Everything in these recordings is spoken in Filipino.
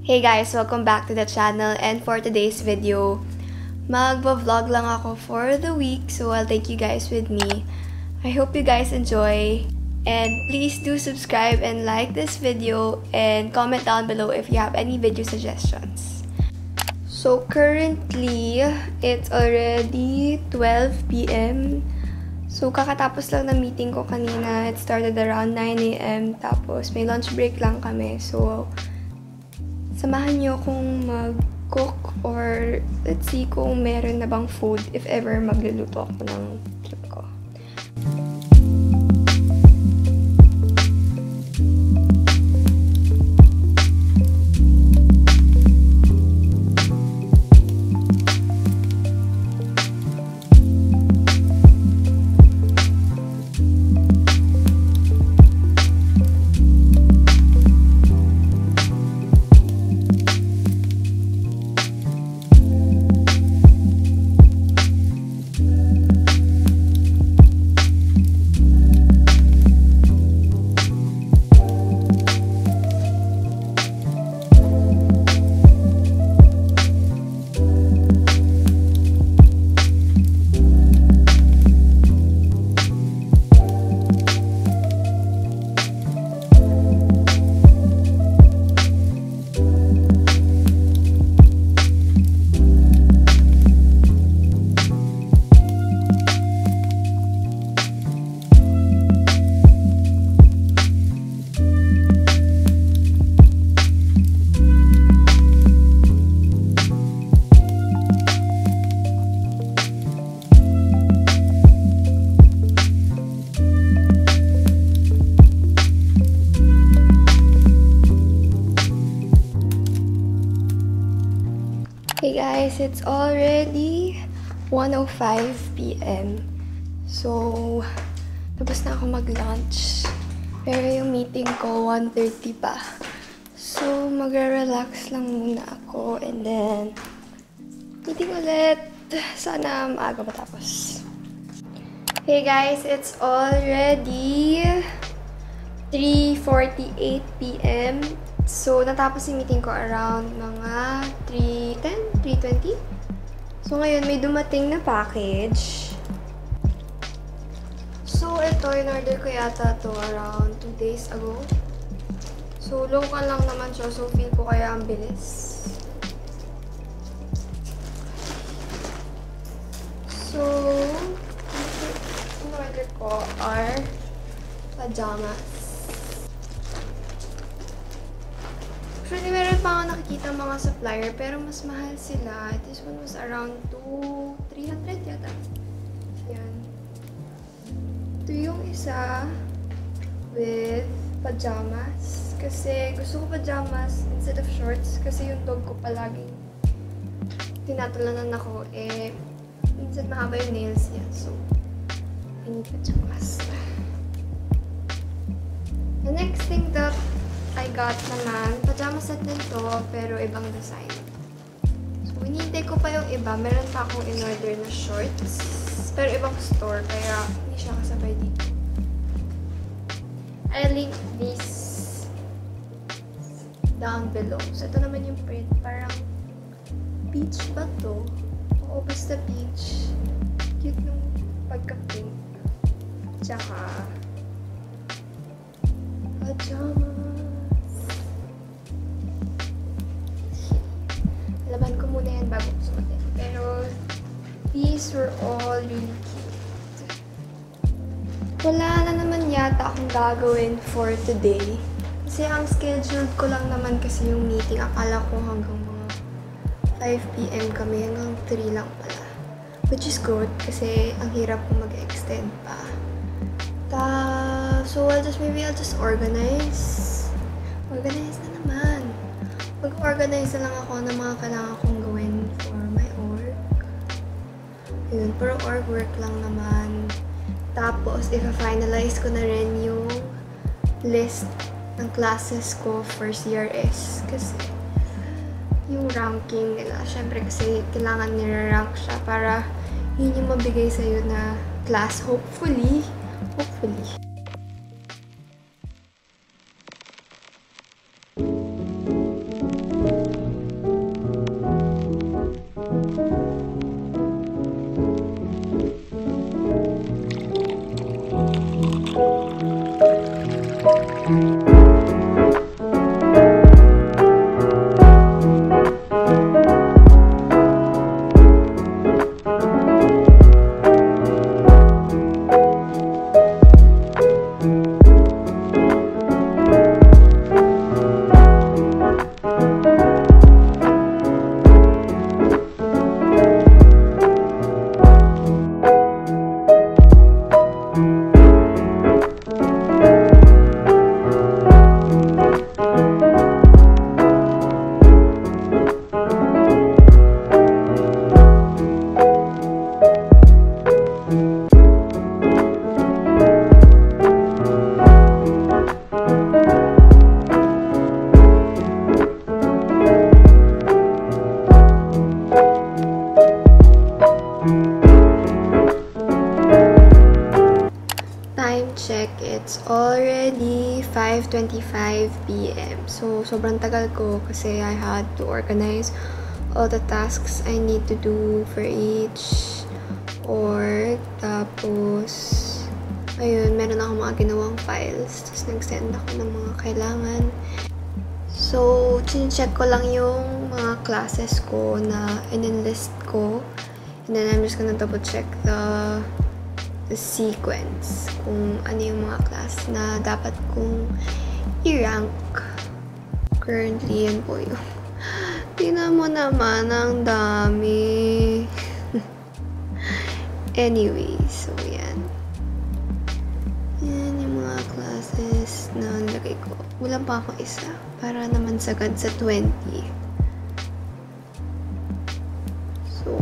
Hey guys! Welcome back to the channel, and for today's video, magva-vlog lang ako for the week, so I'll take you guys with me. I hope you guys enjoy, and please do subscribe and like this video, and comment down below if you have any video suggestions. So currently, it's already 12 PM. So kakatapos lang ng meeting ko kanina. It started around 9 AM, tapos may lunch break lang kami, so samahan niyo akong mag-cook or let's see kung meron na bang food if ever magluluto ako ng trip ko. Hey guys, it's already 1:05 PM. So, tapos na ako mag-lunch. Pero yung meeting ko, 1:30 pa. So, magre-relax lang muna ako. And then, meeting ulit. Sana maaga matapos. Hey guys, it's already 3:48 PM. So, natapos yung meeting ko around mga 3:10, 3:20. So, ngayon may dumating na package. So, ito, in-order ko yata to around 2 days ago. So, local lang naman siya. So, feel ko kaya ang bilis. So, in-order ko are pajamas. Actually, meron pa ako nakikita mga supplier, pero mas mahal sila. This one was around 300 yata. Yan. Ito yung isa with pajamas. Kasi gusto ko pajamas instead of shorts. Kasi yung dog ko palaging tinatalanan ako. Minsan mahaba yung nails niya. So, I need pajamas. The next thing that I got naman, pajama set din to, pero ibang design. So, hinihintay ko pa yung iba. Meron pa akong in-order na shorts, pero ibang store, kaya hindi siya kasabay dito. I'll link this down below. So, ito naman yung print. Parang peach ba to? Oo, basta peach. Cute nung pagka-pink. Tsaka pajama. Laban ko muna yan bago suotin. Pero, these were all really cute. Wala na naman yata akong gagawin for today. Kasi ang scheduled ko lang naman kasi yung meeting. Akala ko hanggang mga 5 PM kami. Hanggang 3 lang pala. Which is good kasi ang hirap kong mag-extend pa. So, maybe I'll just organize. Organize na naman. Mag-organize na lang ako ng mga kailangan kong gawin for my org. Yun, pero org work lang naman. Tapos, i-finalize ko na rin yung list ng classes ko for CRS. Kasi, yung ranking nila, syempre kasi kailangan nire-rank siya para yun yung mabigay sa'yo na class, hopefully. It's already 5:25 p.m. So, sobrang tagal ko kasi I had to organize all the tasks I need to do for each org. Tapos, ayun, meron ako mga ginawang files. Tapos, nag-send ako ng mga kailangan. So, chinecheck ko lang yung mga classes ko na in-enlist ko. And then, I'm just gonna double-check the sequence kung ano yung mga class na dapat kong i-rank. Currently, yan po yung tingnan mo naman, ang dami. Anyway, so yan. Yan yung mga classes na nilagay ko. Wala pa ako isa para naman sagad sa 20. So,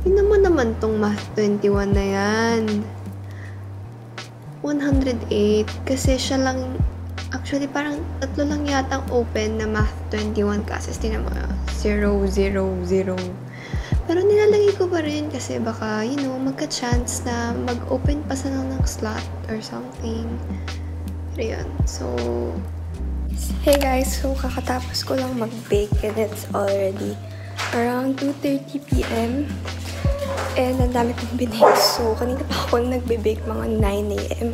tingnan mo naman tong Math 21 na yan. 108. Kasi siya lang, actually parang tatlo lang yatang open na Math 21 classes. Tingnan mo, 0, 0, 0. Pero nilalagay ko pa rin kasi baka, you know, magka-chance na mag-open pa sana ng slot or something. Pero yun. So, hey guys, so kakatapos ko lang mag-bake and it's already around 2:30 p.m. And ang dami kong binake. So, kanina pa ako nagbe-bake mga 9 a.m.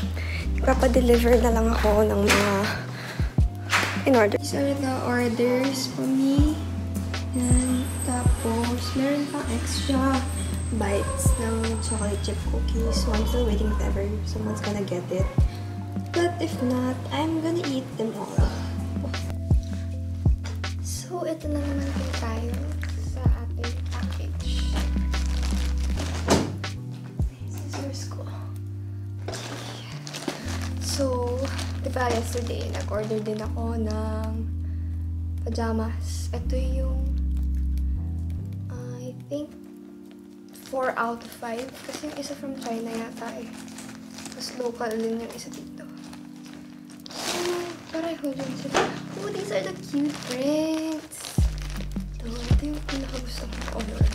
Nagpapadeliver na lang ako ng mga in-order. These are the orders for me. And tapos, meron pang extra bites ng chocolate chip cookies. So, I'm still waiting if ever someone's gonna get it. But if not, I'm gonna eat them all. So, ito na naman po tayo sa ating package. So, diba yesterday, nag-order din ako ng pajamas. Ito yung, I think, 4 out of 5. Kasi yung isa from China yata eh. Tapos local din yung isa dito. So, pareho din sila. Oh, these are the cute prints. Ito yung pinakagusto kong color.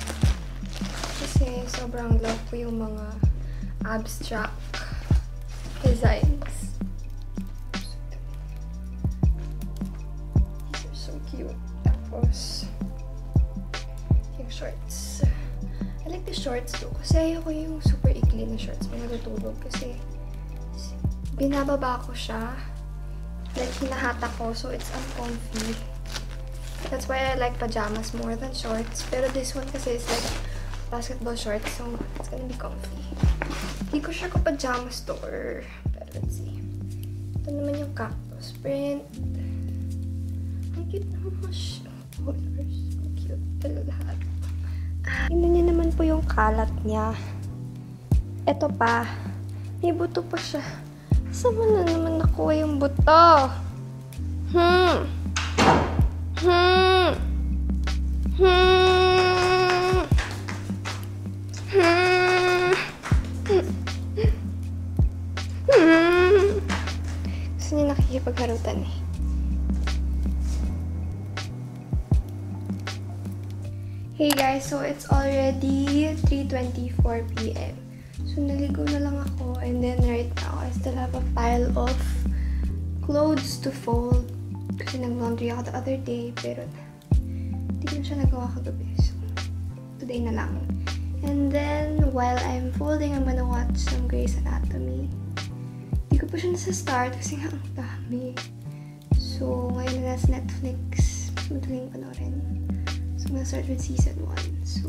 Kasi sobrang love ko yung mga abstract designs. Cute. Tapos, yung shorts. I like the shorts too. Kasi ayoko yung super ikli na shorts. May natutulog. Kasi, binababa ko siya. Like, hinahata ko. So, it's uncomfy. That's why I like pajamas more than shorts. Pero this one kasi is like basketball shorts. So, it's gonna be comfy. Hindi ko sure kung pajamas to or... Pero let's see. Ito naman yung cactus print. Ang cute na mga colors. Ang cute talaga lahat. Tingnan niyo naman po yung kalat niya. Ito pa. May buto pa siya. Saan mo na naman nakuha yung buto? Gusto niya nakikipagharutan eh. Hey guys, so it's already 3:24 p.m. So naligo na lang ako and then right now I still have a pile of clothes to fold kasi nag-laundry ako the other day pero hindi ko na siya nagawa kagabi. So today na lang. And then while I'm folding, I'm gonna watch some Grey's Anatomy. Hindi ko pa siya sa start kasi nga ang dami. So, ngayon na nasa Netflix. Mas madaling panoorin. So, I'm gonna start with season 1. So,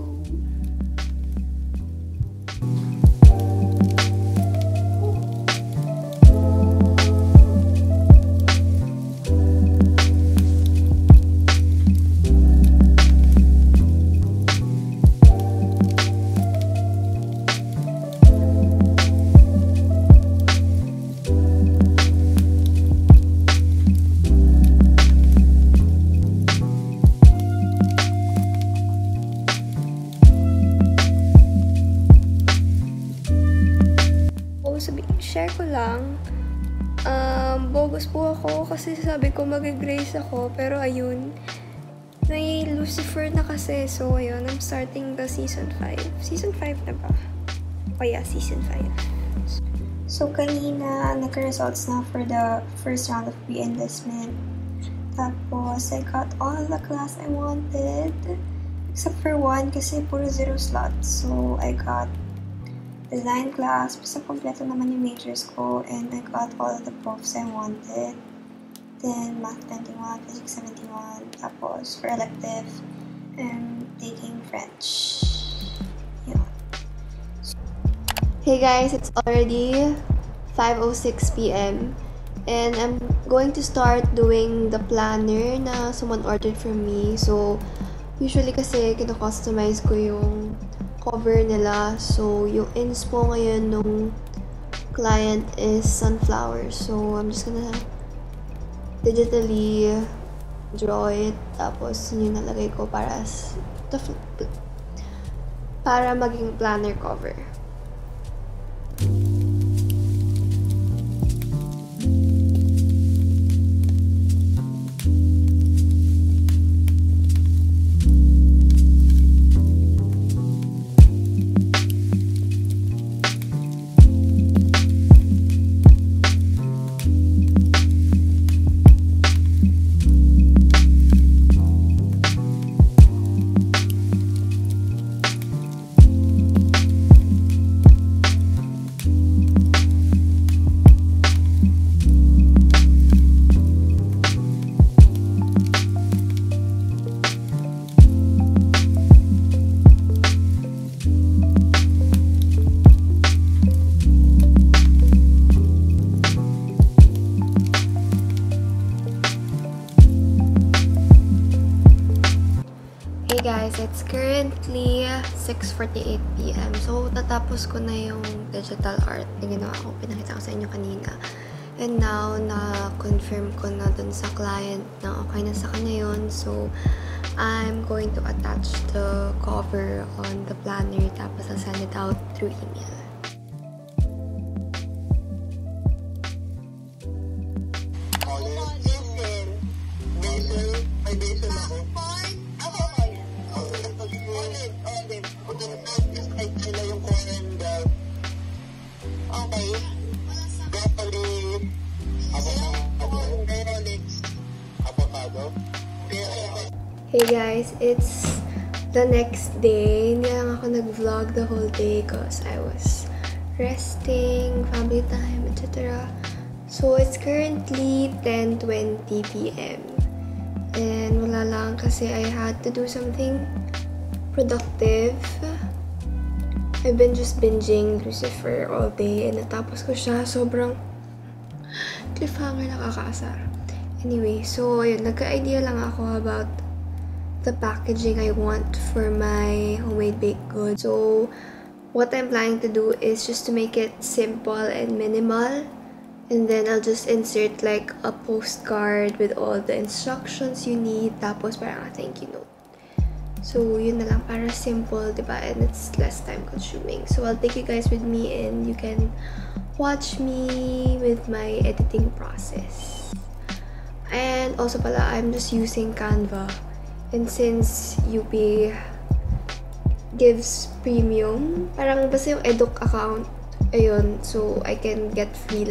share ko lang, bogus po ako kasi sabi ko mag-grace ako, pero ayun, may Lucifer na kasi, so ayun, I'm starting the season 5. Season 5 na ba? Oh yeah, season 5. So kanina, nagka-results na for the first round of pre-enlistment. Tapos, I got all the class I wanted, except for one kasi puro 0 slots. So, I got design class, basta kompleto naman yung majors ko, and I got all the profs I wanted. Then, Math 21, Physics 71, tapos for elective, I'm taking French. Yeah. Hey guys, it's already 5:06 p.m. and I'm going to start doing the planner na someone ordered from me. So, usually kasi kino-customize ko yung cover nila. So, yung inspo ngayon nung client is sunflowers. So, I'm just gonna digitally draw it. Tapos, yun yung nalagay ko para maging planner cover. Guys, it's currently 6:48 p.m. So, tatapos ko na yung digital art na ginawa ko. Pinakita ko sa inyo kanina. And now, na-confirm ko na dun sa client na okay na sa kanya yun. So, I'm going to attach the cover on the planner tapos I'll send it out through email. Hey guys, it's the next day. Hindi lang ako nag-vlog the whole day because I was resting, family time, etc. So, it's currently 10:20 p.m. And wala lang kasi I had to do something productive. I've been just binging Lucifer all day and natapos ko siya. Sobrang cliffhanger, nakakaasar. Anyway, so ayun, nagka-idea lang ako about the packaging I want for my homemade baked goods. So, what I'm planning to do is just to make it simple and minimal. And then, I'll just insert like a postcard with all the instructions you need. Tapos, parang a thank you note. So, yun na lang. Para simple, diba? And it's less time consuming. So, I'll take you guys with me and you can watch me with my editing process. And also pala, I'm just using Canva. And since UP gives premium, parang basta yung eduk account, ayun, so I can get free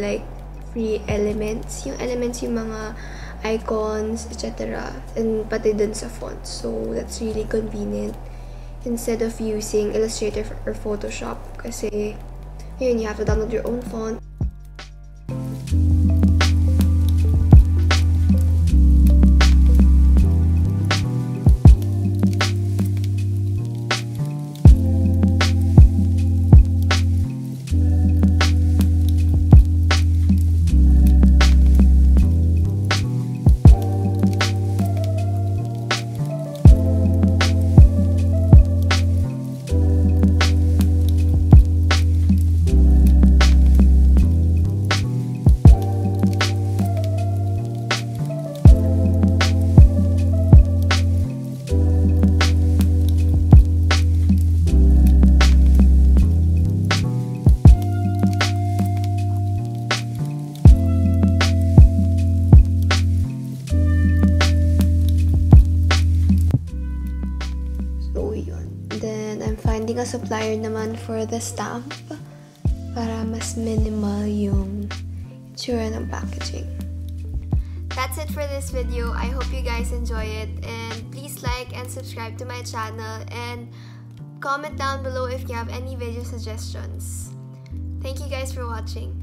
elements. Yung elements, yung mga icons, etc. And pati dun sa font. So that's really convenient instead of using Illustrator or Photoshop kasi, ayun, you have to download your own font. supplier naman for the stamp para mas minimal yung itsura ng packaging. That's it for this video. I hope you guys enjoy it, and please like and subscribe to my channel and comment down below if you have any video suggestions. Thank you guys for watching.